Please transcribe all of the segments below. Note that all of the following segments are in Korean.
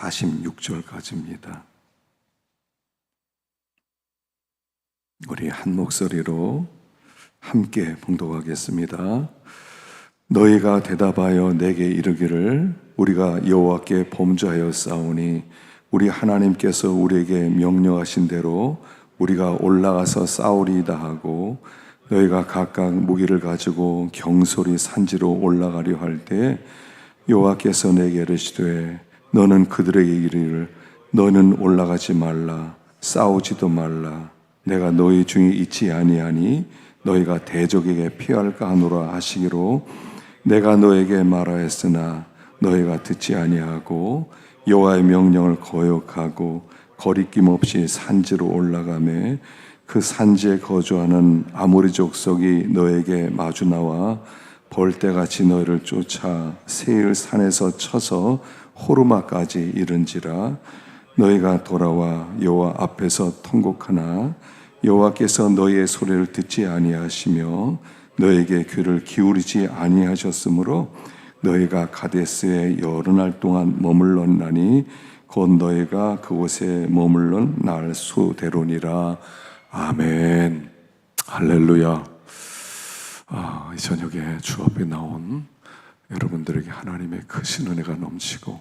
46절까지입니다. 우리 한 목소리로 함께 봉독하겠습니다. 너희가 대답하여 내게 이르기를 우리가 여호와께 범죄하여 싸우니 우리 하나님께서 우리에게 명령하신 대로 우리가 올라가서 싸우리이다 하고 너희가 각각 무기를 가지고 경솔히 산지로 올라가려 할 때 여호와께서 내게 이르시되 너는 그들에게 이르기를 너는 올라가지 말라 싸우지도 말라 내가 너희 중에 있지 아니하니 너희가 대적에게 피할까 하노라 하시기로 내가 너에게 말하였으나 너희가 듣지 아니하고 여호와의 명령을 거역하고 거리낌 없이 산지로 올라가매 그 산지에 거주하는 아모리 족속이 너에게 마주 나와 벌떼같이 너희를 쫓아 세일 산에서 쳐서 호르마까지 이른지라 너희가 돌아와 여호와 앞에서 통곡하나 여호와께서 너희의 소리를 듣지 아니하시며 너에게 귀를 기울이지 아니하셨으므로 너희가 가데스에 여러 날 동안 머물렀나니 곧 너희가 그곳에 머물른 날 수대로니라. 아멘. 할렐루야. 이 저녁에 주 앞에 나온 여러분들에게 하나님의 크신 은혜가 넘치고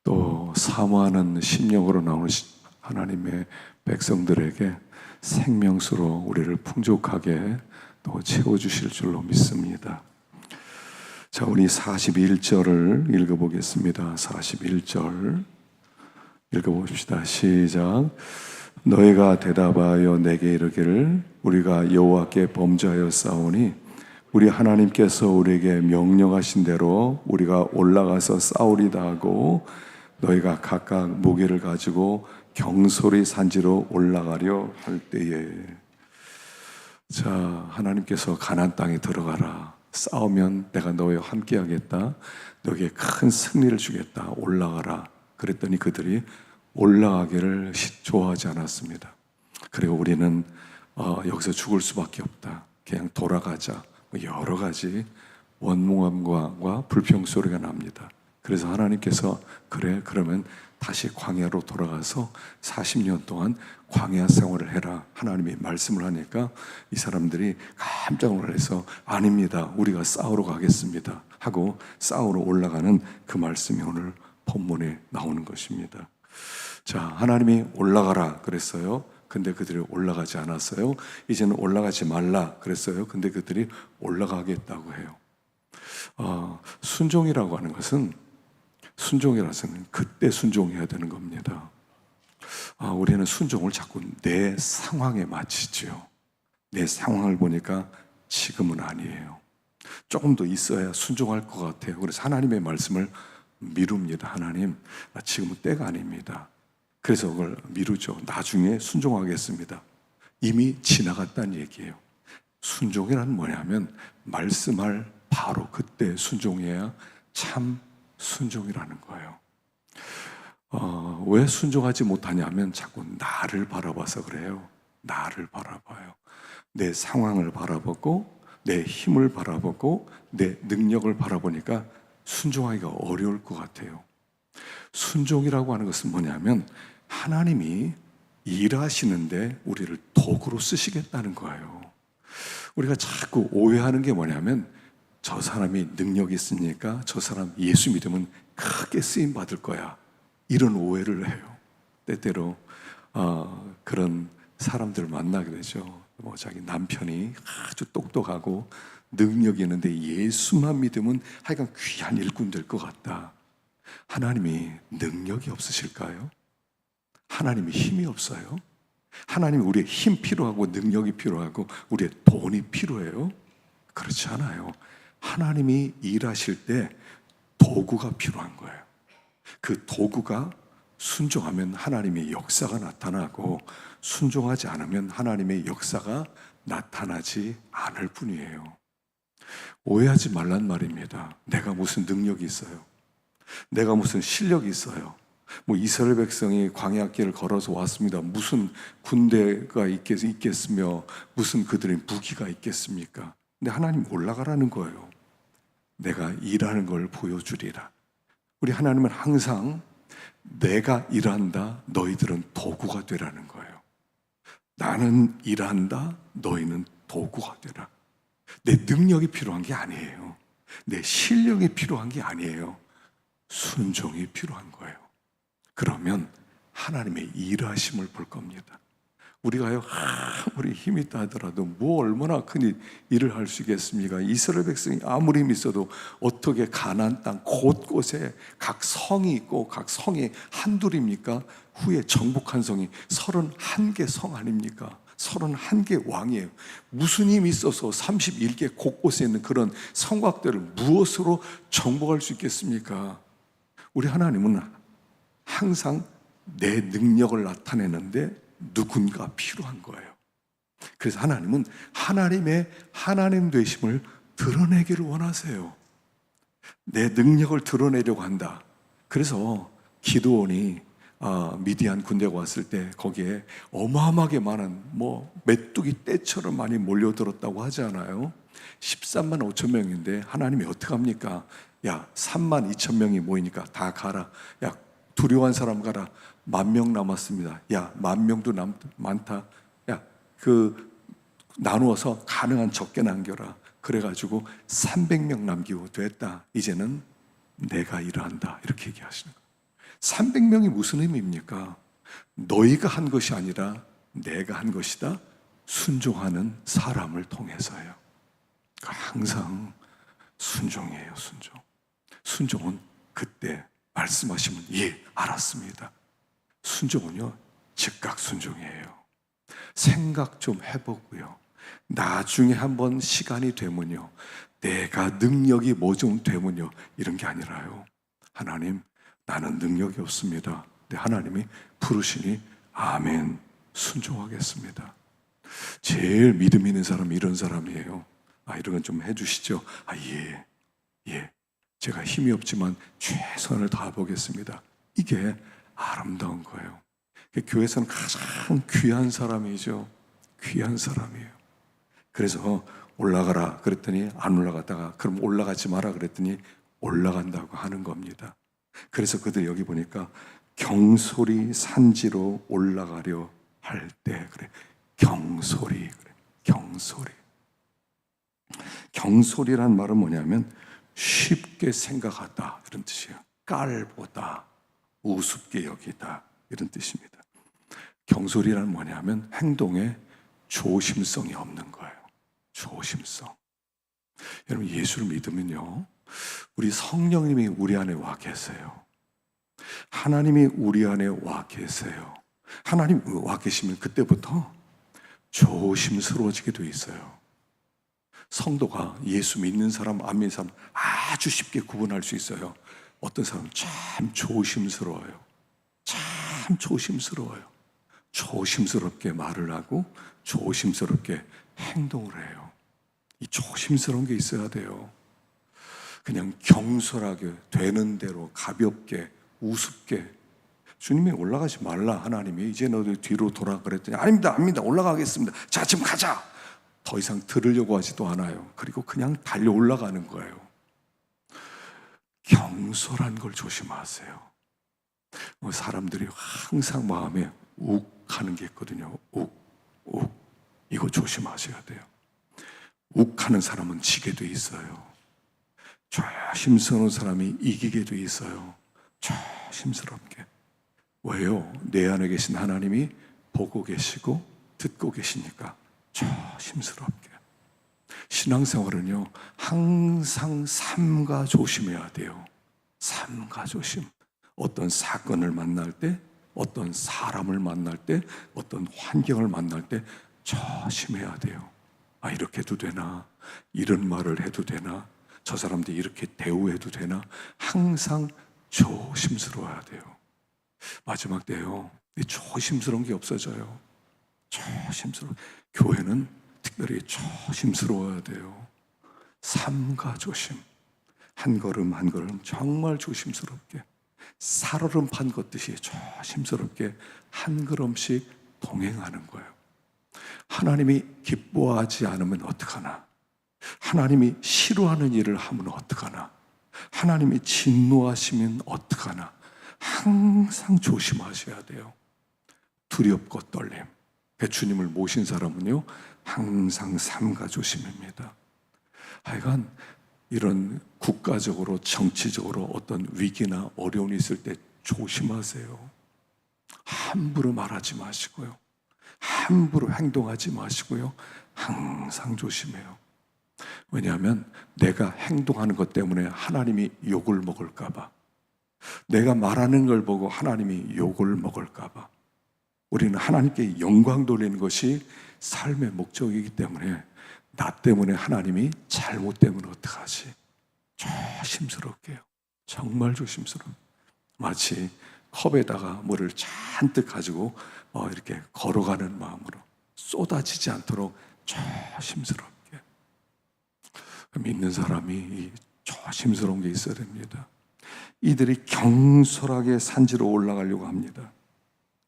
또 사모하는 심령으로 나오는 하나님의 백성들에게 생명수로 우리를 풍족하게 또 채워주실 줄로 믿습니다. 자, 우리 41절을 읽어보겠습니다. 41절 읽어봅시다. 시작. 너희가 대답하여 내게 이르기를 우리가 여호와께 범죄하여 싸우니 우리 하나님께서 우리에게 명령하신 대로 우리가 올라가서 싸우리다 하고 너희가 각각 무기를 가지고 경솔히 산지로 올라가려 할 때에 자, 하나님께서 가나안 땅에 들어가라. 싸우면 내가 너희와 함께 하겠다. 너에게 큰 승리를 주겠다. 올라가라. 그랬더니 그들이 올라가기를 좋아하지 않았습니다. 그리고 우리는 여기서 죽을 수밖에 없다. 그냥 돌아가자. 여러 가지 원망과 불평소리가 납니다. 그래서 하나님께서 그래 그러면 다시 광야로 돌아가서 40년 동안 광야 생활을 해라. 하나님이 말씀을 하니까 이 사람들이 깜짝 놀라서 아닙니다. 우리가 싸우러 가겠습니다. 하고 싸우러 올라가는 그 말씀이 오늘 본문에 나오는 것입니다. 자, 하나님이 올라가라 그랬어요. 근데 그들이 올라가지 않았어요. 이제는 올라가지 말라 그랬어요. 근데 그들이 올라가겠다고 해요. 순종이라고 하는 것은 그때 순종해야 되는 겁니다. 우리는 순종을 자꾸 내 상황에 맞추죠. 내 상황을 보니까 지금은 아니에요. 조금 더 있어야 순종할 것 같아요. 그래서 하나님의 말씀을 미룹니다. 하나님, 나 지금은 때가 아닙니다. 그래서 그걸 미루죠. 나중에 순종하겠습니다. 이미 지나갔다는 얘기예요. 순종이란 뭐냐면 말씀할 바로 그때 순종해야 참 순종이라는 거예요. 왜 순종하지 못하냐면 자꾸 나를 바라봐서 그래요. 나를 바라봐요. 내 상황을 바라보고 내 힘을 바라보고 내 능력을 바라보니까 순종하기가 어려울 것 같아요. 순종이라고 하는 것은 뭐냐면 하나님이 일하시는데 우리를 도구로 쓰시겠다는 거예요. 우리가 자꾸 오해하는 게 뭐냐면 저 사람이 능력이 있으니까 저 사람 예수 믿으면 크게 쓰임 받을 거야. 이런 오해를 해요. 때때로 그런 사람들을 만나게 되죠. 자기 남편이 아주 똑똑하고 능력이 있는데 예수만 믿으면 하여간 귀한 일꾼 될 것 같다. 하나님이 능력이 없으실까요? 하나님이 힘이 없어요? 하나님이 우리의 힘 필요하고 능력이 필요하고 우리의 돈이 필요해요? 그렇지 않아요. 하나님이 일하실 때 도구가 필요한 거예요. 그 도구가 순종하면 하나님의 역사가 나타나고 순종하지 않으면 하나님의 역사가 나타나지 않을 뿐이에요. 오해하지 말란 말입니다. 내가 무슨 능력이 있어요? 내가 무슨 실력이 있어요? 이스라엘 백성이 광야길을 걸어서 왔습니다. 무슨 군대가 있겠으며 무슨 그들의 무기가 있겠습니까? 근데 하나님 올라가라는 거예요. 내가 일하는 걸 보여주리라. 우리 하나님은 항상 내가 일한다, 너희들은 도구가 되라는 거예요. 나는 일한다, 너희는 도구가 되라. 내 능력이 필요한 게 아니에요. 내 실력이 필요한 게 아니에요. 순종이 필요한 거예요. 그러면 하나님의 일하심을 볼 겁니다. 우리가요, 아무리 힘이 있다 하더라도 뭐 얼마나 큰 일을 할 수 있겠습니까? 이스라엘 백성이 아무리 힘이 있어도 어떻게 가나안 땅 곳곳에 각 성이 있고 각 성이 한둘입니까? 후에 정복한 성이 31개 성 아닙니까? 31개 왕이에요. 무슨 힘이 있어서 31개 곳곳에 있는 그런 성곽들을 무엇으로 정복할 수 있겠습니까? 우리 하나님은 항상 내 능력을 나타내는데 누군가 필요한 거예요. 그래서 하나님은 하나님의 하나님 되심을 드러내기를 원하세요. 내 능력을 드러내려고 한다. 그래서 기드온이 미디안 군대가 왔을 때 거기에 어마어마하게 많은 메뚜기 떼처럼 많이 몰려들었다고 하잖아요. 13만 5천 명인데 하나님이 어떻게 합니까? 야, 3만 2천 명이 모이니까 다 가라. 야, 두려워한 사람 가라. 10,000명 남았습니다. 야, 10,000명도 많다. 야, 나누어서 가능한 적게 남겨라. 그래가지고 300명 남기고 됐다. 이제는 내가 일한다. 이렇게 얘기하시는 거예요. 300명이 무슨 의미입니까? 너희가 한 것이 아니라 내가 한 것이다. 순종하는 사람을 통해서요. 항상 순종이에요, 순종. 순종은 그때 말씀하시면 예, 알았습니다. 순종은요, 즉각 순종이에요. 생각 좀 해보고요. 나중에 한번 시간이 되면요, 내가 능력이 뭐 좀 되면요, 이런 게 아니라요. 하나님, 나는 능력이 없습니다. 근데 하나님이 부르시니 아멘, 순종하겠습니다. 제일 믿음 있는 사람이 이런 사람이에요. 이런 건 좀 해주시죠. 예. 제가 힘이 없지만 최선을 다해보겠습니다. 이게 아름다운 거예요. 교회에서는 가장 귀한 사람이죠. 귀한 사람이에요. 그래서 올라가라 그랬더니 안 올라갔다가 그럼 올라가지 마라 그랬더니 올라간다고 하는 겁니다. 그래서 그들 여기 보니까 경솔이 산지로 올라가려 할 때 그래. 경솔이 그래. 경솔이란 말은 뭐냐면 쉽게 생각하다 이런 뜻이에요. 깔보다 우습게 여기다 이런 뜻입니다. 경솔이란 뭐냐면 행동에 조심성이 없는 거예요. 조심성. 여러분, 예수를 믿으면요, 우리 성령님이 우리 안에 와 계세요. 하나님이 우리 안에 와 계세요. 하나님 와 계시면 그때부터 조심스러워지게 돼 있어요. 성도가 예수 믿는 사람, 안 믿는 사람 아주 쉽게 구분할 수 있어요. 어떤 사람은 참 조심스러워요. 참 조심스러워요. 조심스럽게 말을 하고 조심스럽게 행동을 해요. 이 조심스러운 게 있어야 돼요. 그냥 경솔하게 되는 대로 가볍게 우습게 주님이 올라가지 말라 하나님이 이제 너희 뒤로 돌아 그랬더니 아닙니다 올라가겠습니다. 자, 지금 가자. 더 이상 들으려고 하지도 않아요. 그리고 그냥 달려 올라가는 거예요. 경솔한 걸 조심하세요. 사람들이 항상 마음에 욱 하는 게 있거든요. 욱. 이거 조심하셔야 돼요. 욱하는 사람은 지게 돼 있어요. 조심스러운 사람이 이기게 돼 있어요. 조심스럽게. 왜요? 내 안에 계신 하나님이 보고 계시고 듣고 계시니까 조심스럽게. 신앙생활은요, 항상 삼가 조심해야 돼요. 삼가 조심. 어떤 사건을 만날 때, 어떤 사람을 만날 때, 어떤 환경을 만날 때 조심해야 돼요. 이렇게 해도 되나? 이런 말을 해도 되나? 저 사람들 이렇게 대우해도 되나? 항상 조심스러워야 돼요. 마지막 때요, 조심스러운 게 없어져요. 조심스러워. 교회는 특별히 조심스러워야 돼요. 삼가 조심. 한 걸음 한 걸음 정말 조심스럽게, 살얼음 판 걷듯이 조심스럽게 한 걸음씩 동행하는 거예요. 하나님이 기뻐하지 않으면 어떡하나? 하나님이 싫어하는 일을 하면 어떡하나? 하나님이 진노하시면 어떡하나? 항상 조심하셔야 돼요. 두렵고 떨림. 주님을 모신 사람은요, 항상 삼가 조심입니다. 하여간 이런 국가적으로 정치적으로 어떤 위기나 어려움이 있을 때 조심하세요. 함부로 말하지 마시고요. 함부로 행동하지 마시고요. 항상 조심해요. 왜냐하면 내가 행동하는 것 때문에 하나님이 욕을 먹을까 봐, 내가 말하는 걸 보고 하나님이 욕을 먹을까 봐, 우리는 하나님께 영광 돌리는 것이 삶의 목적이기 때문에 나 때문에 하나님이 잘못되면 어떡하지? 조심스럽게요. 정말 조심스러워. 마치 컵에다가 물을 잔뜩 가지고 이렇게 걸어가는 마음으로 쏟아지지 않도록 조심스럽게. 믿는 사람이 조심스러운 게 있어야 됩니다. 이들이 경솔하게 산지로 올라가려고 합니다.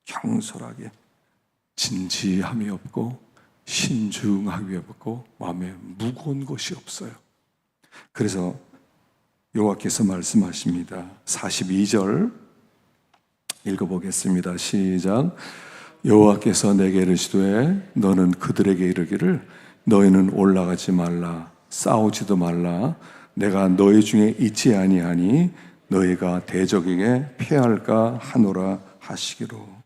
경솔하게. 진지함이 없고 신중함이 없고 마음에 무거운 것이 없어요. 그래서 여호와께서 말씀하십니다. 42절 읽어보겠습니다. 시작. 여호와께서 내게 이르시되 너는 그들에게 이르기를 너희는 올라가지 말라 싸우지도 말라 내가 너희 중에 있지 아니하니 너희가 대적에게 패할까 하노라 하시기로.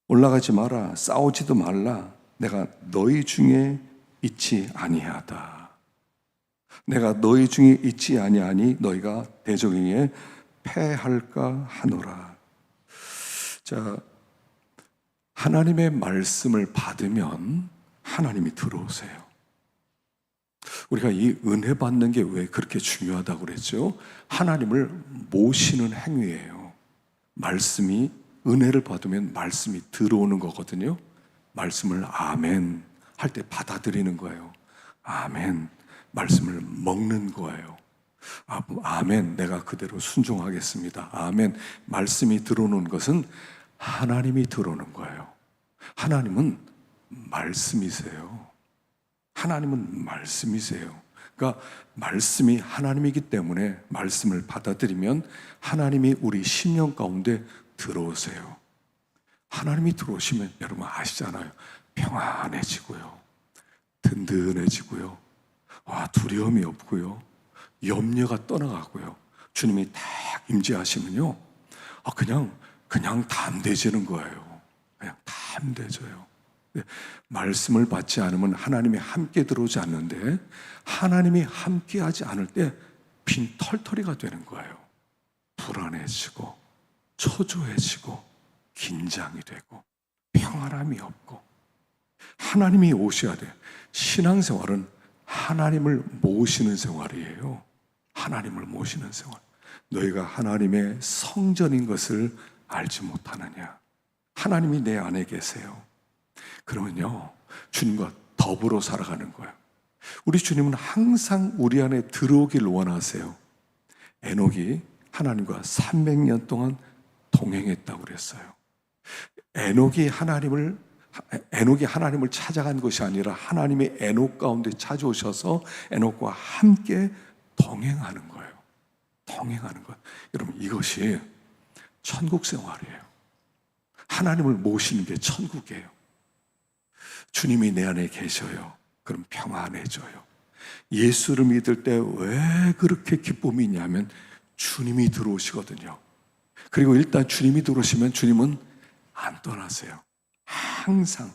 올라가지 마라 싸우지도 말라 내가 너희 중에 있지 아니하다. 내가 너희 중에 있지 아니하니 너희가 대적에게 패할까 하노라. 자, 하나님의 말씀을 받으면 하나님이 들어오세요. 우리가 이 은혜 받는 게 왜 그렇게 중요하다고 그랬죠? 하나님을 모시는 행위예요. 말씀이, 은혜를 받으면 말씀이 들어오는 거거든요. 말씀을 아멘 할 때 받아들이는 거예요. 아멘. 말씀을 먹는 거예요. 아멘. 내가 그대로 순종하겠습니다. 아멘. 말씀이 들어오는 것은 하나님이 들어오는 거예요. 하나님은 말씀이세요. 하나님은 말씀이세요. 그러니까 말씀이 하나님이기 때문에 말씀을 받아들이면 하나님이 우리 심령 가운데 들어오세요. 하나님이 들어오시면 여러분 아시잖아요. 평안해지고요. 든든해지고요. 두려움이 없고요. 염려가 떠나가고요. 주님이 딱 임재하시면요. 그냥 담대해지는 거예요. 그냥 담대해져요. 말씀을 받지 않으면 하나님이 함께 들어오지 않는데 하나님이 함께하지 않을 때 빈 털털이가 되는 거예요. 불안해지고 초조해지고 긴장이 되고 평안함이 없고. 하나님이 오셔야 돼요. 신앙생활은 하나님을 모시는 생활이에요. 하나님을 모시는 생활. 너희가 하나님의 성전인 것을 알지 못하느냐. 하나님이 내 안에 계세요. 그러면요, 주님과 더불어 살아가는 거예요. 우리 주님은 항상 우리 안에 들어오길 원하세요. 에녹이 하나님과 300년 동안 동행했다고 그랬어요. 에녹이 하나님을 찾아간 것이 아니라 하나님이 에녹 가운데 찾아오셔서 에녹과 함께 동행하는 거예요. 동행하는 것. 여러분, 이것이 천국 생활이에요. 하나님을 모시는 게 천국이에요. 주님이 내 안에 계셔요. 그럼 평안해져요. 예수를 믿을 때 왜 그렇게 기쁨이 있냐면 주님이 들어오시거든요. 그리고 일단 주님이 들어오시면 주님은 안 떠나세요. 항상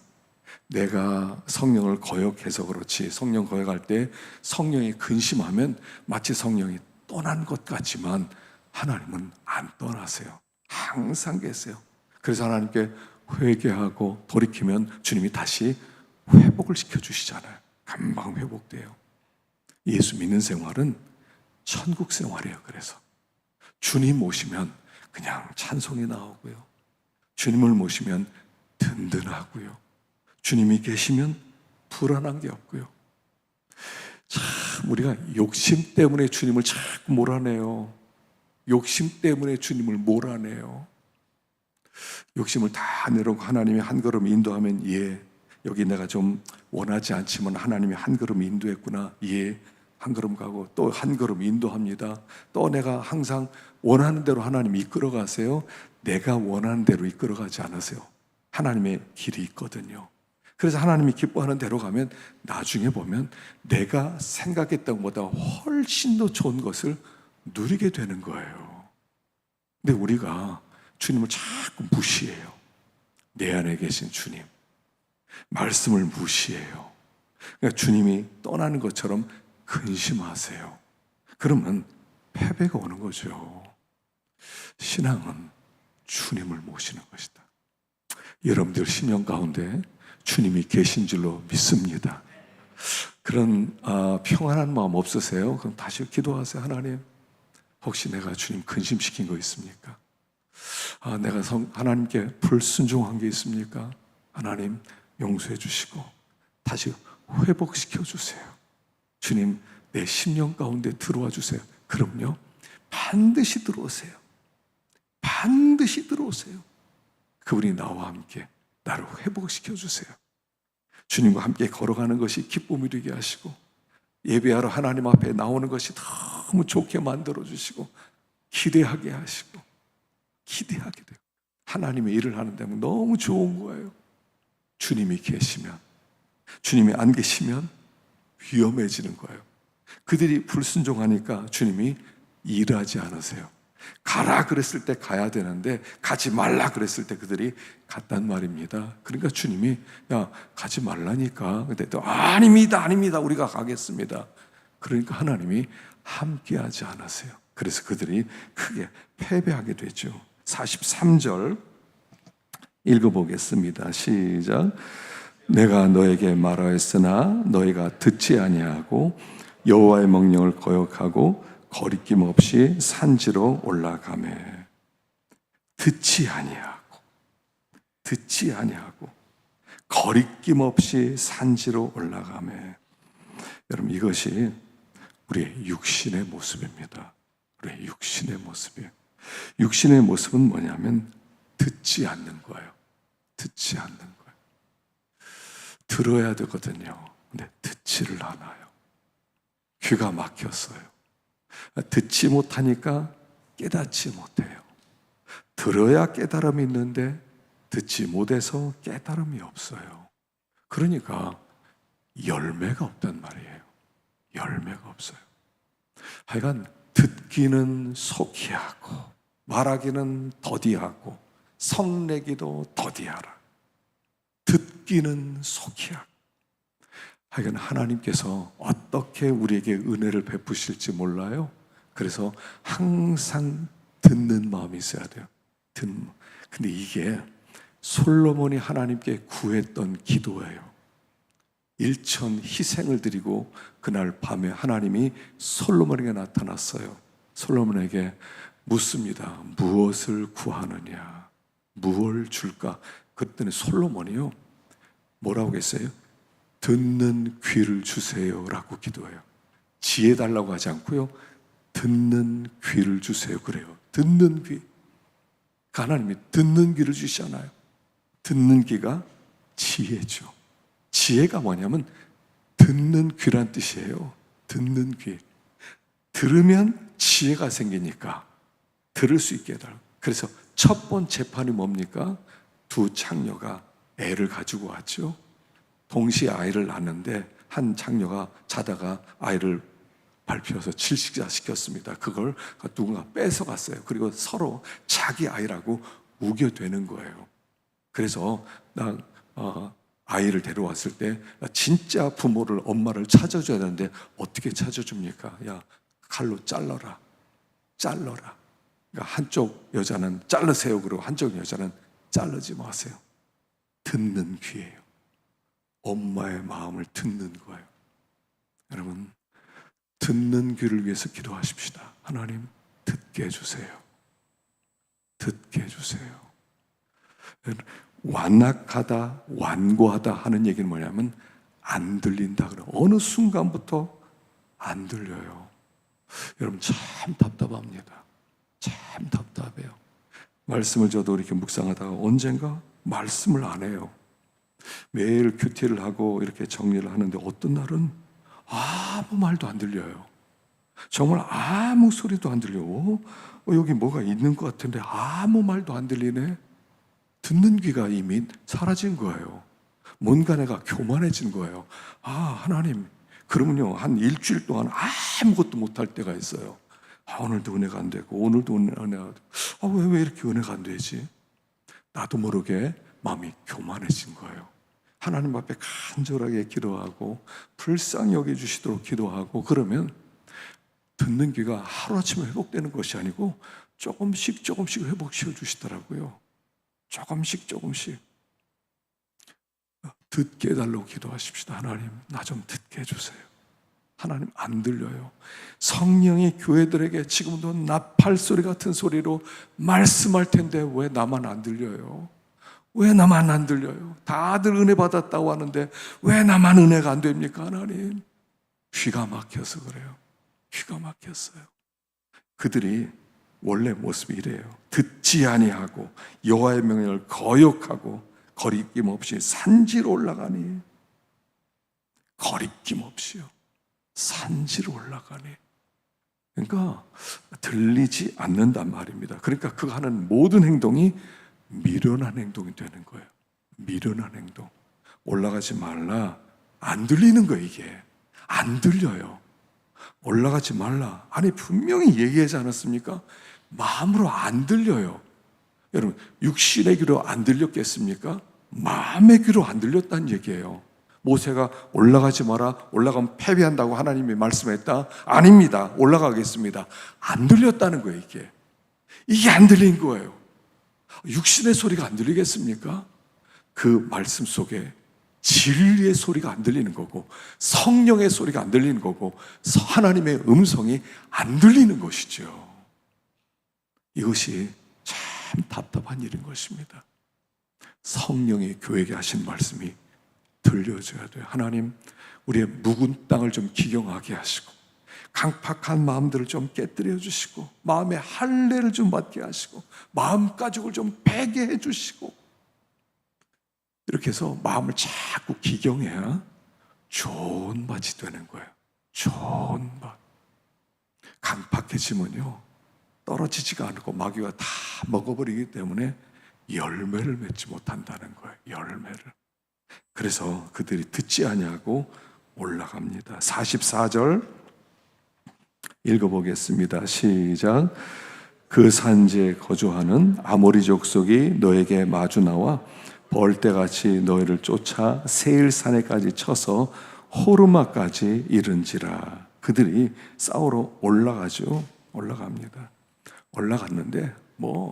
내가 성령을 거역해서 그렇지, 성령 거역할 때 성령이 근심하면 마치 성령이 떠난 것 같지만 하나님은 안 떠나세요. 항상 계세요. 그래서 하나님께 회개하고 돌이키면 주님이 다시 회복을 시켜주시잖아요. 금방 회복돼요. 예수 믿는 생활은 천국 생활이에요. 그래서 주님 모시면 그냥 찬송이 나오고요. 주님을 모시면 든든하고요. 주님이 계시면 불안한 게 없고요. 참 우리가 욕심 때문에 주님을 자꾸 몰아내요. 욕심 때문에 주님을 몰아내요. 욕심을 다 내려고 하나님이 한 걸음 인도하면 여기 내가 좀 원하지 않지만 하나님이 한 걸음 인도했구나. 한 걸음 가고 또 한 걸음 인도합니다. 또 내가 항상 원하는 대로 하나님이 이끌어 가세요. 내가 원하는 대로 이끌어 가지 않으세요. 하나님의 길이 있거든요. 그래서 하나님이 기뻐하는 대로 가면 나중에 보면 내가 생각했던 것보다 훨씬 더 좋은 것을 누리게 되는 거예요. 근데 우리가 주님을 자꾸 무시해요. 내 안에 계신 주님, 말씀을 무시해요. 그러니까 주님이 떠나는 것처럼 근심하세요. 그러면 패배가 오는 거죠. 신앙은 주님을 모시는 것이다. 여러분들 심령 가운데 주님이 계신 줄로 믿습니다. 그런 평안한 마음 없으세요? 그럼 다시 기도하세요. 하나님, 혹시 내가 주님 근심시킨 거 있습니까? 내가 하나님께 불순종한 게 있습니까? 하나님 용서해 주시고 다시 회복시켜 주세요. 주님, 내 심령 가운데 들어와 주세요. 그럼요, 반드시 들어오세요. 반드시 들어오세요. 그분이 나와 함께 나를 회복시켜 주세요. 주님과 함께 걸어가는 것이 기쁨이 되게 하시고, 예배하러 하나님 앞에 나오는 것이 너무 좋게 만들어 주시고, 기대하게 하시고, 기대하게 돼요. 하나님의 일을 하는데 너무 좋은 거예요. 주님이 계시면, 주님이 안 계시면 위험해지는 거예요. 그들이 불순종하니까 주님이 일하지 않으세요. 가라 그랬을 때 가야 되는데 가지 말라 그랬을 때 그들이 갔단 말입니다. 그러니까 주님이 야, 가지 말라니까. 근데 또 아닙니다, 아닙니다, 우리가 가겠습니다. 그러니까 하나님이 함께하지 않으세요. 그래서 그들이 크게 패배하게 되죠. 43절 읽어보겠습니다. 시작. 내가 너에게 말하였으나 너희가 듣지 아니하고 여호와의 명령을 거역하고 거리낌 없이 산지로 올라가매. 듣지 아니하고 거리낌 없이 산지로 올라가매. 여러분, 이것이 우리의 육신의 모습입니다. 우리의 육신의 모습이에요. 육신의 모습은 뭐냐면 듣지 않는 거예요. 듣지 않는 거예요. 들어야 되거든요. 근데 듣지를 않아요. 귀가 막혔어요. 듣지 못하니까 깨닫지 못해요. 들어야 깨달음이 있는데 듣지 못해서 깨달음이 없어요. 그러니까 열매가 없단 말이에요. 열매가 없어요. 하여간 듣기는 속히하고 말하기는 더디하고 성내기도 더디하라. 듣기는 속히하고. 하여간 하나님께서 어떻게 우리에게 은혜를 베푸실지 몰라요. 그래서 항상 듣는 마음이 있어야 돼요. 근데 이게 솔로몬이 하나님께 구했던 기도예요. 일천 희생을 드리고 그날 밤에 하나님이 솔로몬에게 나타났어요. 솔로몬에게 묻습니다. 무엇을 구하느냐? 무엇을 줄까? 그랬더니 솔로몬이요, 뭐라고 했어요? 듣는 귀를 주세요 라고 기도해요. 지혜 달라고 하지 않고요, 듣는 귀를 주세요 그래요. 듣는 귀. 하나님이 듣는 귀를 주시잖아요. 듣는 귀가 지혜죠. 지혜가 뭐냐면 듣는 귀란 뜻이에요. 듣는 귀. 들으면 지혜가 생기니까 들을 수 있게 해달라고. 그래서 첫 번째 재판이 뭡니까? 두 창녀가 애를 가지고 왔죠. 동시에 아이를 낳았는데 한 장녀가 자다가 아이를 밟혀서 질식시켰습니다. 그걸 누군가 뺏어갔어요. 그리고 서로 자기 아이라고 우겨대는 거예요. 그래서 아이를 데려왔을 때 진짜 부모를, 엄마를 찾아줘야 되는데 어떻게 찾아줍니까? 야, 칼로 잘라라. 그러니까 한쪽 여자는 자르세요 그러고 한쪽 여자는 자르지 마세요. 듣는 귀예요. 엄마의 마음을 듣는 거예요. 여러분, 듣는 귀를 위해서 기도하십시다. 하나님, 듣게 해주세요. 듣게 해주세요. 완악하다, 완고하다 하는 얘기는 뭐냐면 안 들린다 그래요. 어느 순간부터 안 들려요. 여러분, 참 답답합니다. 참 답답해요. 말씀을 저도 이렇게 묵상하다가 언젠가 말씀을 안 해요. 매일 큐티를 하고 이렇게 정리를 하는데 어떤 날은 아무 말도 안 들려요. 정말 아무 소리도 안 들려. 여기 뭐가 있는 것 같은데 아무 말도 안 들리네. 듣는 귀가 이미 사라진 거예요. 뭔가 내가 교만해진 거예요. 하나님, 그러면요, 한 일주일 동안 아무것도 못할 때가 있어요. 오늘도 은혜가 안 되고, 오늘도 은혜가 안 되고, 왜 이렇게 은혜가 안 되지? 나도 모르게 마음이 교만해진 거예요. 하나님 앞에 간절하게 기도하고, 불쌍히 여겨주시도록 기도하고, 그러면 듣는 귀가 하루아침에 회복되는 것이 아니고, 조금씩 회복시켜 주시더라고요. 조금씩. 듣게 해달라고 기도하십시다. 하나님, 나 좀 듣게 해주세요. 하나님, 안 들려요. 성령이 교회들에게 지금도 나팔 소리 같은 소리로 말씀할 텐데 왜 나만 안 들려요? 왜 나만 안 들려요? 다들 은혜 받았다고 하는데 왜 나만 은혜가 안 됩니까? 하나님, 귀가 막혀서 그래요. 귀가 막혔어요. 그들이 원래 모습이 이래요. 듣지 아니하고 여호와의 명령을 거역하고 거리낌 없이 산지로 올라가니, 거리낌 없이요, 산지로 올라가니. 그러니까 들리지 않는단 말입니다. 그러니까 그가 하는 모든 행동이 미련한 행동이 되는 거예요. 미련한 행동. 올라가지 말라. 안 들리는 거예요. 이게 안 들려요. 올라가지 말라. 아니, 분명히 얘기하지 않았습니까? 마음으로 안 들려요. 여러분, 육신의 귀로 안 들렸겠습니까? 마음의 귀로 안 들렸다는 얘기예요. 모세가 올라가지 마라, 올라가면 패배한다고 하나님이 말씀했다? 아닙니다. 올라가겠습니다. 안 들렸다는 거예요. 이게 안 들린 거예요. 육신의 소리가 안 들리겠습니까? 그 말씀 속에 진리의 소리가 안 들리는 거고, 성령의 소리가 안 들리는 거고, 하나님의 음성이 안 들리는 것이죠. 이것이 참 답답한 일인 것입니다. 성령이 교회에게 하신 말씀이 들려줘야 돼요. 하나님, 우리의 묵은 땅을 좀 기경하게 하시고, 강팍한 마음들을 좀 깨뜨려 주시고, 마음의 할례를 좀 받게 하시고, 마음가짐을 좀 배게 해주시고, 이렇게 해서 마음을 자꾸 기경해야 좋은 밭이 되는 거예요. 좋은 밭. 강팍해지면요, 떨어지지가 않고 마귀가 다 먹어버리기 때문에 열매를 맺지 못한다는 거예요. 열매를. 그래서 그들이 듣지 아니하고 올라갑니다. 44절 읽어보겠습니다. 시작. 그 산지에 거주하는 아모리 족속이 너에게 마주 나와 벌떼같이 너희를 쫓아 세일산에까지 쳐서 호르마까지 이른지라. 그들이 싸우러 올라가죠. 올라갑니다. 올라갔는데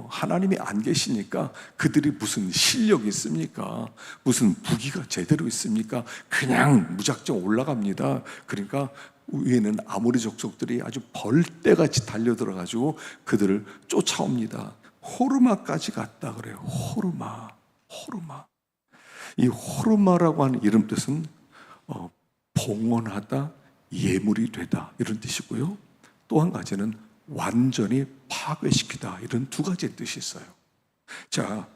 하나님이 안 계시니까 그들이 무슨 실력이 있습니까? 무슨 무기가 제대로 있습니까? 그냥 무작정 올라갑니다. 그러니까 위에는 아모리 족속들이 아주 벌떼같이 달려들어가지고 그들을 쫓아옵니다. 호르마까지 갔다 그래요. 호르마. 이 호르마라고 하는 이름 뜻은 봉헌하다, 예물이 되다 이런 뜻이고요. 또 한 가지는 완전히 파괴시키다, 이런 두 가지 뜻이 있어요. 자,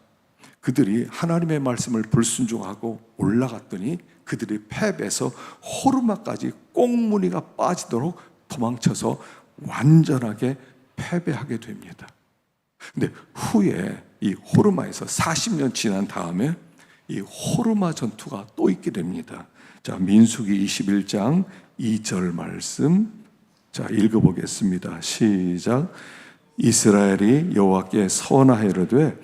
그들이 하나님의 말씀을 불순종하고 올라갔더니 그들이 패배해서 호르마까지 꽁무니가 빠지도록 도망쳐서 완전하게 패배하게 됩니다. 근데 후에 이 호르마에서 40년 지난 다음에 이 호르마 전투가 또 있게 됩니다. 자, 민수기 21장 2절 말씀, 자, 읽어보겠습니다. 시작. 이스라엘이 여호와께 선하여르되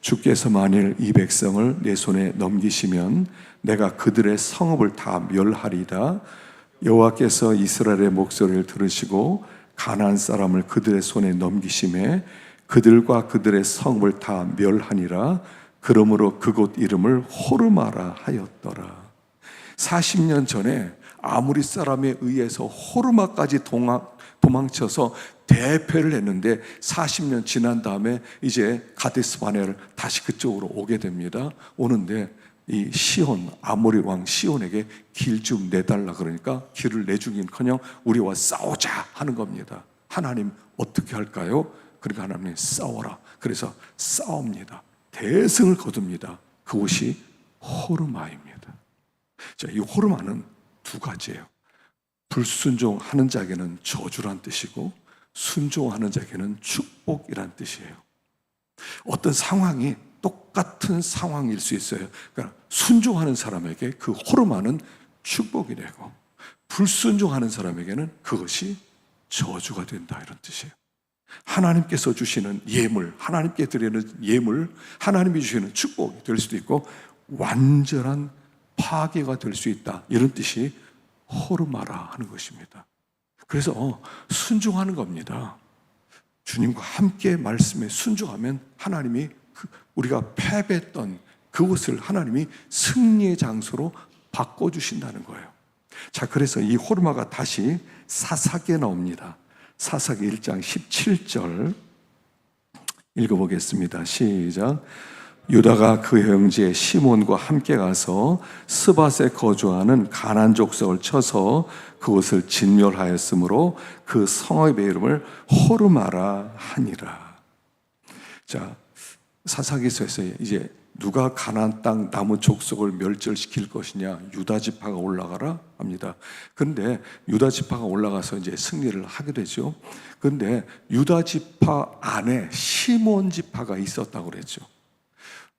주께서 만일 이 백성을 내 손에 넘기시면 내가 그들의 성읍을 다 멸하리다. 여호와께서 이스라엘의 목소리를 들으시고 가나안 사람을 그들의 손에 넘기심에 그들과 그들의 성읍을 다 멸하니라. 그러므로 그곳 이름을 호르마라 하였더라. 40년 전에 아모리 사람에 의해서 호르마까지 도망쳐서 대패를 했는데 40년 지난 다음에 이제 가데스 바네를 다시 그쪽으로 오게 됩니다. 오는데 이 시온, 아모리 왕 시온에게 길 좀 내달라 그러니까 길을 내주긴커녕 우리와 싸우자 하는 겁니다. 하나님 어떻게 할까요? 그러니까 하나님이 싸워라. 그래서 싸웁니다. 대승을 거둡니다. 그곳이 호르마입니다. 자, 이 호르마는 두 가지예요. 불순종하는 자에게는 저주란 뜻이고 순종하는 자에게는 축복이란 뜻이에요. 어떤 상황이 똑같은 상황일 수 있어요. 그러니까 순종하는 사람에게 그 호르마는 축복이 되고 불순종하는 사람에게는 그것이 저주가 된다, 이런 뜻이에요. 하나님께서 주시는 예물, 하나님께 드리는 예물, 하나님이 주시는 축복이 될 수도 있고 완전한 파괴가 될 수 있다, 이런 뜻이 호르마라 하는 것입니다. 그래서 순종하는 겁니다. 주님과 함께 말씀에 순종하면 하나님이 우리가 패배했던 그것을 하나님이 승리의 장소로 바꿔주신다는 거예요. 자, 그래서 이 호르마가 다시 사사기에 나옵니다. 사사기 1장 17절 읽어보겠습니다. 시작. 유다가 그 형제 시몬과 함께 가서 스밧에 거주하는 가나안 족속을 쳐서 그곳을 진멸하였으므로 그 성읍의 이름을 호르마라 하니라. 자, 사사기서에서 이제 누가 가나안 땅 남은 족속을 멸절시킬 것이냐, 유다 지파가 올라가라 합니다. 그런데 유다 지파가 올라가서 이제 승리를 하게 되죠. 그런데 유다 지파 안에 시몬 지파가 있었다고 그랬죠.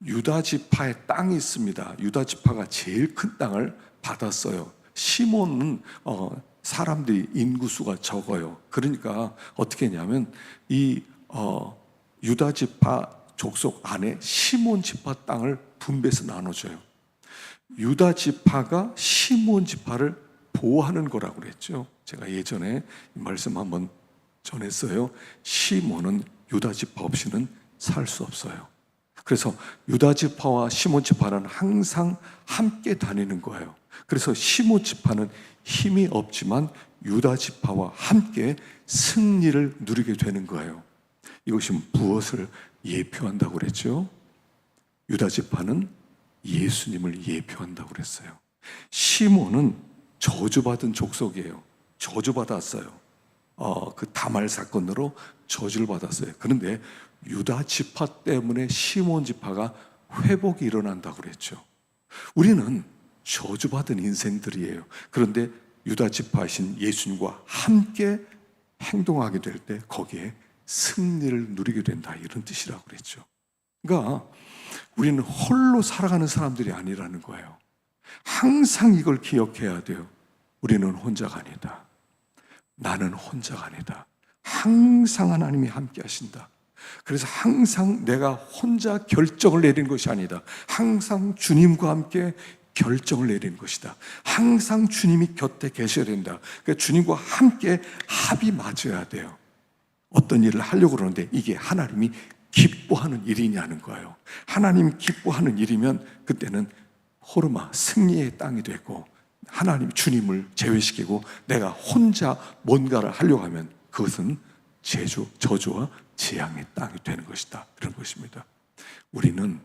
유다 지파의 땅이 있습니다. 유다 지파가 제일 큰 땅을 받았어요. 시몬은 사람들이 인구수가 적어요. 그러니까 어떻게 했냐면 이 유다 지파 족속 안에 시몬 지파 땅을 분배해서 나눠줘요. 유다 지파가 시몬 지파를 보호하는 거라고 그랬죠. 제가 예전에 이 말씀 한번 전했어요. 시몬은 유다 지파 없이는 살 수 없어요. 그래서 유다 지파와 시몬 지파는 항상 함께 다니는 거예요. 그래서 시몬 지파는 힘이 없지만 유다 지파와 함께 승리를 누리게 되는 거예요. 이것이 무엇을 예표한다고 그랬죠? 유다 지파는 예수님을 예표한다고 그랬어요. 시몬은 저주받은 족속이에요. 저주받았어요. 그 다말 사건으로 저주를 받았어요. 그런데 유다 지파 때문에 시몬 지파가 회복이 일어난다고 그랬죠. 우리는 저주받은 인생들이에요. 그런데 유다 지파이신 예수님과 함께 행동하게 될 때 거기에 승리를 누리게 된다, 이런 뜻이라고 그랬죠. 그러니까 우리는 홀로 살아가는 사람들이 아니라는 거예요. 항상 이걸 기억해야 돼요. 우리는 혼자가 아니다. 나는 혼자가 아니다. 항상 하나님이 함께 하신다. 그래서 항상 내가 혼자 결정을 내리는 것이 아니다. 항상 주님과 함께 결정을 내리는 것이다. 항상 주님이 곁에 계셔야 된다. 그러니까 주님과 함께 합이 맞아야 돼요. 어떤 일을 하려고 그러는데 이게 하나님이 기뻐하는 일이냐는 거예요. 하나님이 기뻐하는 일이면 그때는 호르마, 승리의 땅이 되고, 하나님 주님을 제외시키고 내가 혼자 뭔가를 하려고 하면 그것은 저주와 재앙의 땅이 되는 것이다, 그런 것입니다. 우리는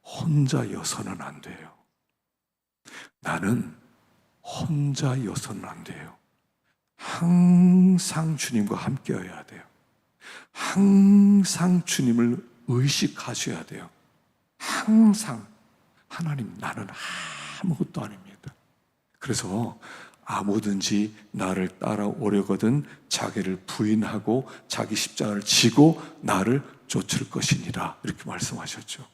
혼자여서는 안 돼요. 나는 혼자여서는 안 돼요. 항상 주님과 함께여야 돼요. 항상 주님을 의식하셔야 돼요. 항상 하나님, 나는 아무것도 아닙니다. 그래서 아무든지 나를 따라오려거든 자기를 부인하고 자기 십자가를 지고 나를 쫓을 것이니라, 이렇게 말씀하셨죠.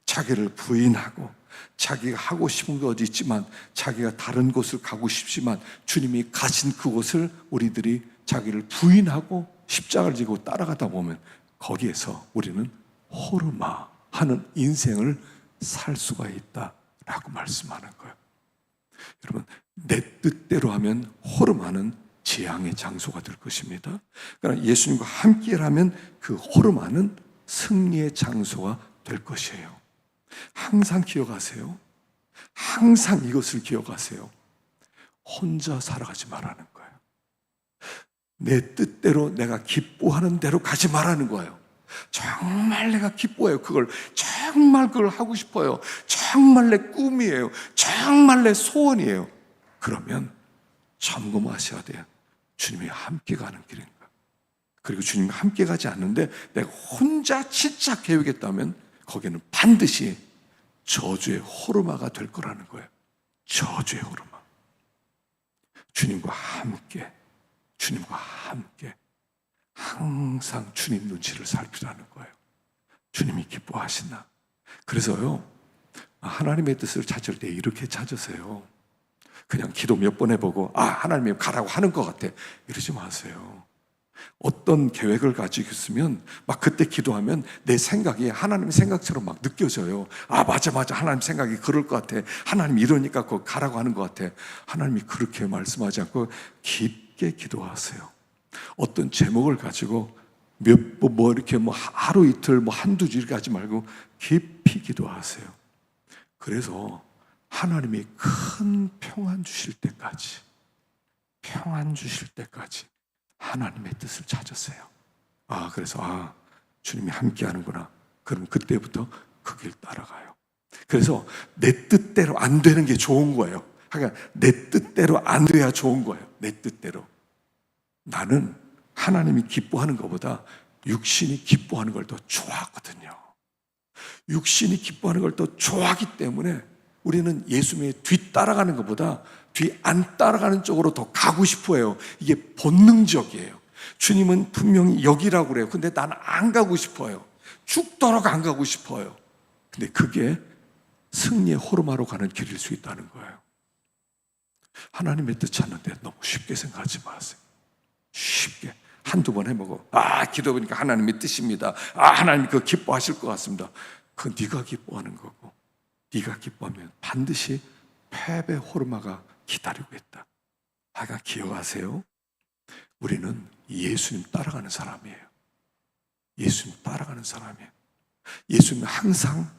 자기를 부인하고 자기가 하고 싶은 게 어디 있지만, 자기가 다른 곳을 가고 싶지만 주님이 가신 그곳을 우리들이 자기를 부인하고 십자가를 지고 따라가다 보면 거기에서 우리는 호르마 하는 인생을 살 수가 있다라고 말씀하는 거예요. 여러분, 내 뜻대로 하면 호르마는 재앙의 장소가 될 것입니다. 그러나 예수님과 함께라면 그 호르마는 승리의 장소가 될 것이에요. 항상 기억하세요. 항상 이것을 기억하세요. 혼자 살아가지 말라는 거예요. 내 뜻대로 내가 기뻐하는 대로 가지 말라는 거예요. 정말 내가 기뻐해요. 정말 그걸 하고 싶어요. 정말 내 꿈이에요. 정말 내 소원이에요. 그러면 점검하셔야 돼요. 주님이 함께 가는 길인가? 그리고 주님이 함께 가지 않는데 내가 혼자 진짜 계획했다면 거기는 반드시 저주의 호르마가 될 거라는 거예요. 저주의 호르마. 주님과 함께, 주님과 함께 항상 주님 눈치를 살피라는 거예요. 주님이 기뻐하시나. 그래서요, 하나님의 뜻을 찾을 때 이렇게 찾으세요. 그냥 기도 몇 번 해보고 하나님이 가라고 하는 것 같아, 이러지 마세요. 어떤 계획을 가지고 있으면 막 그때 기도하면 내 생각이 하나님의 생각처럼 막 느껴져요. 맞아 하나님 생각이 그럴 것 같아, 하나님 이러니까 그거 가라고 하는 것 같아. 하나님이 그렇게 말씀하지 않고 깊게 기도하세요. 어떤 제목을 가지고 몇 번 이렇게 하루 이틀 한두 줄 가지 말고 깊이 기도하세요. 그래서 하나님이 큰 평안 주실 때까지, 평안 주실 때까지 하나님의 뜻을 찾으세요. 그래서 주님이 함께 하는구나. 그럼 그때부터 그 길 따라가요. 그래서 내 뜻대로 안 되는 게 좋은 거예요. 그러니까 내 뜻대로 안 돼야 좋은 거예요. 내 뜻대로. 나는 하나님이 기뻐하는 것보다 육신이 기뻐하는 걸 더 좋아하거든요. 육신이 기뻐하는 걸 더 좋아하기 때문에 우리는 예수님의 뒤따라가는 것보다 뒤 안 따라가는 쪽으로 더 가고 싶어요. 이게 본능적이에요. 주님은 분명히 여기라고 그래요. 근데 나는 안 가고 싶어요. 죽도록 안 가고 싶어요. 근데 그게 승리의 호르마로 가는 길일 수 있다는 거예요. 하나님의 뜻 찾는데 너무 쉽게 생각하지 마세요. 쉽게 한두 번 해보고 기도해보니까 하나님의 뜻입니다. 하나님이 그거 기뻐하실 것 같습니다. 그건 네가 기뻐하는 거고, 네가 기뻐하면 반드시 패배 호르마가 기다리고 있다. 기억하세요. 우리는 예수님 따라가는 사람이에요. 예수님 따라가는 사람이에요. 예수님은 항상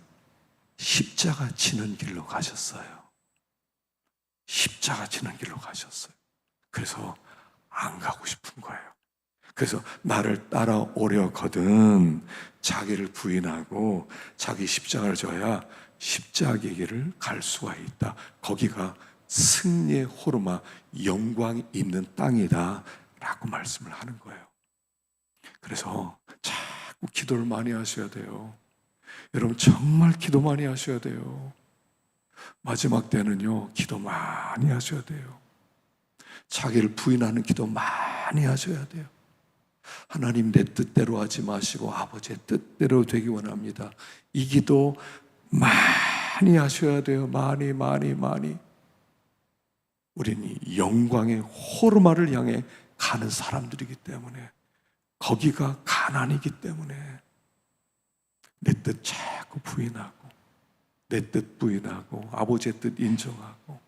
십자가 지는 길로 가셨어요. 십자가 지는 길로 가셨어요. 그래서 안 가고 싶은 거예요. 그래서 나를 따라오려거든 자기를 부인하고 자기 십자가를 져야 십자가의 길을 갈 수가 있다. 거기가 승리의 호르마, 영광이 있는 땅이다 라고 말씀을 하는 거예요. 그래서 자꾸 기도를 많이 하셔야 돼요. 여러분 정말 기도 많이 하셔야 돼요. 마지막 때는요, 기도 많이 하셔야 돼요. 자기를 부인하는 기도 많이 하셔야 돼요. 하나님 내 뜻대로 하지 마시고 아버지의 뜻대로 되기 원합니다. 이 기도 많이 하셔야 돼요. 많이. 우리는 영광의 호르마를 향해 가는 사람들이기 때문에, 거기가 가나안이기 때문에 내 뜻 자꾸 부인하고, 내 뜻 부인하고 아버지의 뜻 인정하고,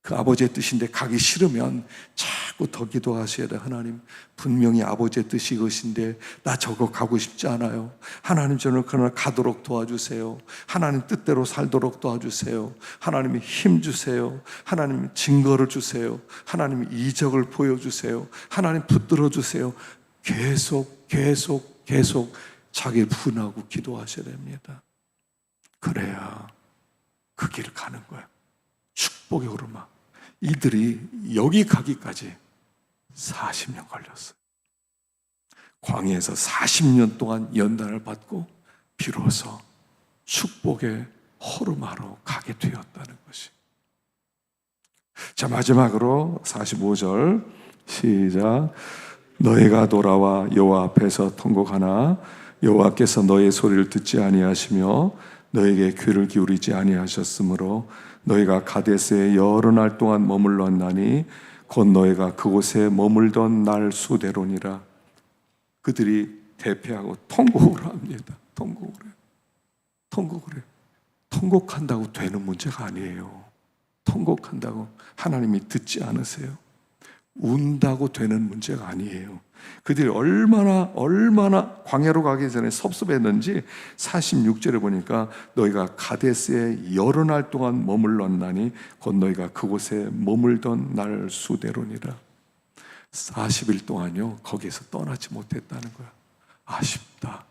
그 아버지의 뜻인데 가기 싫으면 자꾸 더 기도하셔야 돼요. 하나님 분명히 아버지의 뜻이 이것인데 나 저거 가고 싶지 않아요. 하나님 저는 그러나 가도록 도와주세요. 하나님 뜻대로 살도록 도와주세요. 하나님이 힘 주세요. 하나님 증거를 주세요. 하나님 이적을 보여주세요. 하나님 붙들어 주세요. 계속 자기를 분하고 기도하셔야 됩니다. 그래야 그 길을 가는 거예요. 축복의 오르막. 이들이 여기 가기까지 40년 걸렸어요. 광야에서 40년 동안 연단을 받고 비로소 축복의 호르마로 가게 되었다는 것이. 자, 마지막으로 45절 시작. 너희가 돌아와 여호와 앞에서 통곡하나 여호와께서 너희의 소리를 듣지 아니하시며 너에게 귀를 기울이지 아니하셨으므로 너희가 가데스에 여러 날 동안 머물렀나니 곧 너희가 그곳에 머물던 날 수대로니라. 그들이 대피하고 통곡을 합니다. 통곡을 해요. 통곡한다고 되는 문제가 아니에요. 통곡한다고 하나님이 듣지 않으세요. 운다고 되는 문제가 아니에요. 그들이 얼마나 광야로 가기 전에 섭섭했는지 46절에 보니까 너희가 가데스에 여러 날 동안 머물렀나니 곧 너희가 그곳에 머물던 날 수대로니라. 40일 동안요 거기에서 떠나지 못했다는 거야. 아쉽다.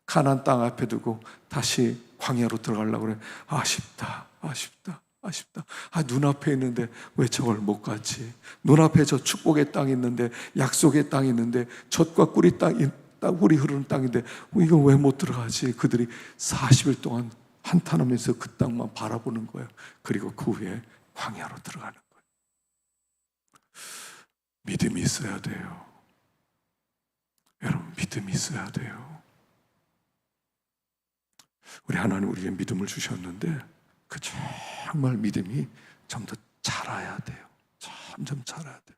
가나안 땅 앞에 두고 다시 광야로 들어가려고 그래. 아쉽다. 눈앞에 있는데 왜 저걸 못 갔지? 눈앞에 저 축복의 땅이 있는데, 약속의 땅이 있는데, 젖과 꿀이 꿀이 흐르는 땅인데 이건 왜 못 들어가지? 그들이 40일 동안 한탄하면서 그 땅만 바라보는 거예요. 그리고 그 후에 광야로 들어가는 거예요. 믿음이 있어야 돼요. 여러분, 믿음이 있어야 돼요. 우리 하나님 우리에게 믿음을 주셨는데 그 정말 믿음이 좀 더 자라야 돼요. 점점 자라야 돼요.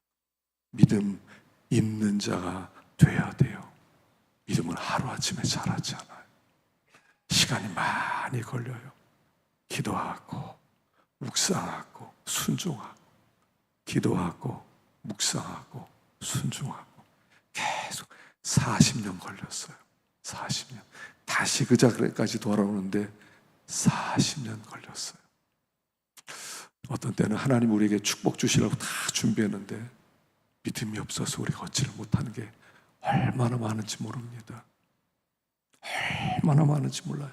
믿음 있는 자가 돼야 돼요. 믿음은 하루아침에 자라지 않아요. 시간이 많이 걸려요. 기도하고 묵상하고 순종하고 기도하고 묵상하고 순종하고 계속 40년 걸렸어요. 40년. 다시 그 자리까지 돌아오는데 40년 걸렸어요. 어떤 때는 하나님 우리에게 축복 주시려고 다 준비했는데 믿음이 없어서 우리가 얻지를 못하는 게 얼마나 많은지 모릅니다. 얼마나 많은지 몰라요.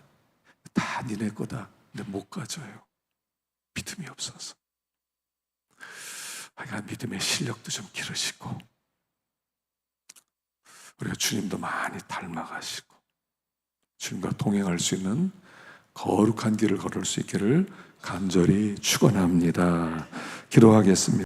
다 니네 거다. 근데 못 가져요. 믿음이 없어서. 그러니까 믿음의 실력도 좀 기르시고 우리가 주님도 많이 닮아가시고 주님과 동행할 수 있는 거룩한 길을 걸을 수 있기를 간절히 축원합니다. 기도하겠습니다.